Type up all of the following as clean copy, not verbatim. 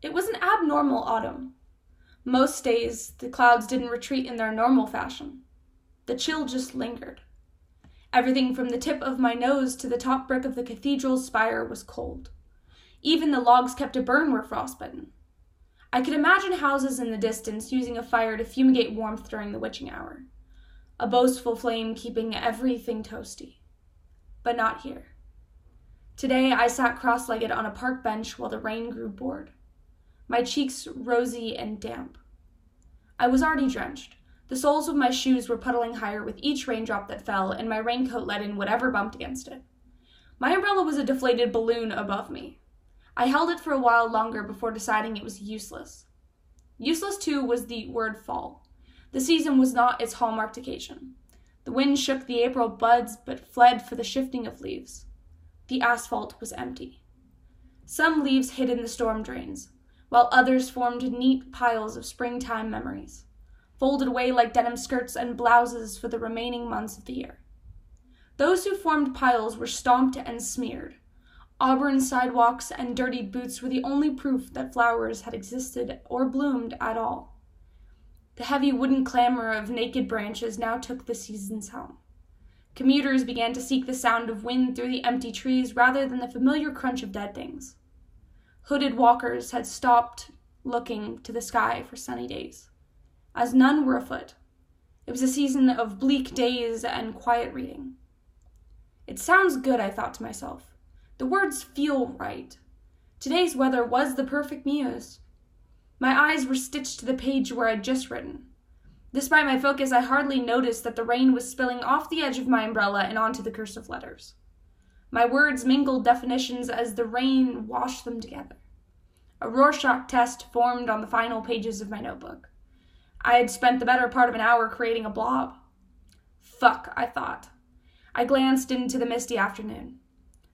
It was an abnormal autumn. Most days, the clouds didn't retreat in their normal fashion. The chill just lingered. Everything from the tip of my nose to the top brick of the cathedral's spire was cold. Even the logs kept to burn were frostbitten. I could imagine houses in the distance using a fire to fumigate warmth during the witching hour, a boastful flame keeping everything toasty. But not here. Today I sat cross-legged on a park bench while the rain grew bored, my cheeks rosy and damp. I was already drenched. The soles of my shoes were puddling higher with each raindrop that fell, and my raincoat let in whatever bumped against it. My umbrella was a deflated balloon above me. I held it for a while longer before deciding it was useless. Useless, too, was the word fall. The season was not its hallmark occasion. The wind shook the April buds, but fled for the shifting of leaves. The asphalt was empty. Some leaves hid in the storm drains, while others formed neat piles of springtime memories, folded away like denim skirts and blouses for the remaining months of the year. Those who formed piles were stomped and smeared. Auburn sidewalks and dirtied boots were the only proof that flowers had existed or bloomed at all. The heavy wooden clamor of naked branches now took the season's helm. Commuters began to seek the sound of wind through the empty trees rather than the familiar crunch of dead things. Hooded walkers had stopped looking to the sky for sunny days, as none were afoot. It was a season of bleak days and quiet reading. It sounds good, I thought to myself. The words feel right. Today's weather was the perfect muse. My eyes were stitched to the page where I'd just written. Despite my focus, I hardly noticed that the rain was spilling off the edge of my umbrella and onto the cursive letters. My words mingled definitions as the rain washed them together. A Rorschach test formed on the final pages of my notebook. I had spent the better part of an hour creating a blob. Fuck, I thought. I glanced into the misty afternoon.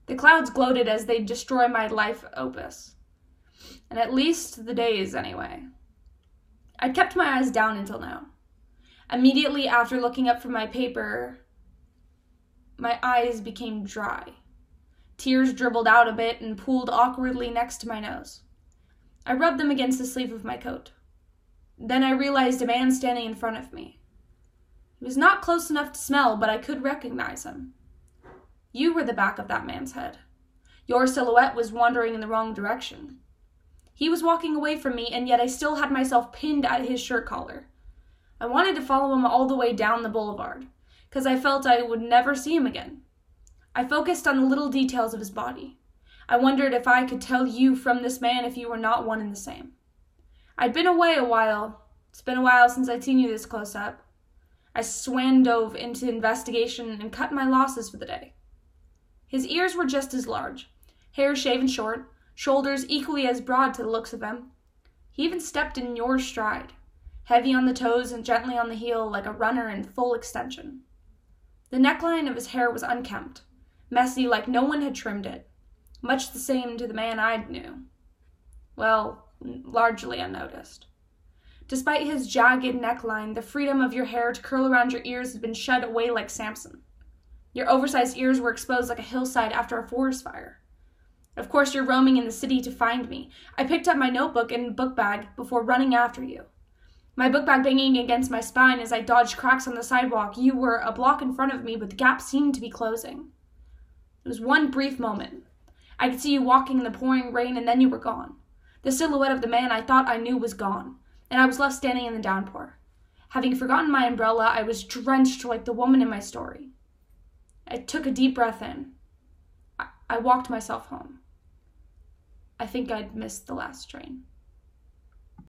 The clouds gloated as they'd destroy my life opus. And at least the days, anyway. I'd kept my eyes down until now. Immediately after looking up from my paper, my eyes became dry. Tears dribbled out a bit and pooled awkwardly next to my nose. I rubbed them against the sleeve of my coat. Then I realized a man standing in front of me. He was not close enough to smell, but I could recognize him. You were the back of that man's head. Your silhouette was wandering in the wrong direction. He was walking away from me, and yet I still had myself pinned at his shirt collar. I wanted to follow him all the way down the boulevard, because I felt I would never see him again. I focused on the little details of his body. I wondered if I could tell you from this man if you were not one and the same. I'd been away a while. It's been a while since I'd seen you this close up. I dove into investigation and cut my losses for the day. His ears were just as large, hair shaven short, shoulders equally as broad to the looks of them. He even stepped in your stride, heavy on the toes and gently on the heel like a runner in full extension. The neckline of his hair was unkempt, messy like no one had trimmed it, much the same to the man I knew. Well, largely unnoticed. Despite his jagged neckline, the freedom of your hair to curl around your ears had been shed away like Samson. Your oversized ears were exposed like a hillside after a forest fire. Of course, you're roaming in the city to find me. I picked up my notebook and book bag before running after you. My book bag banging against my spine as I dodged cracks on the sidewalk. You were a block in front of me, but the gap seemed to be closing. It was one brief moment. I could see you walking in the pouring rain, and then you were gone. The silhouette of the man I thought I knew was gone, and I was left standing in the downpour. Having forgotten my umbrella, I was drenched like the woman in my story. I took a deep breath in. I walked myself home. I think I'd missed the last train.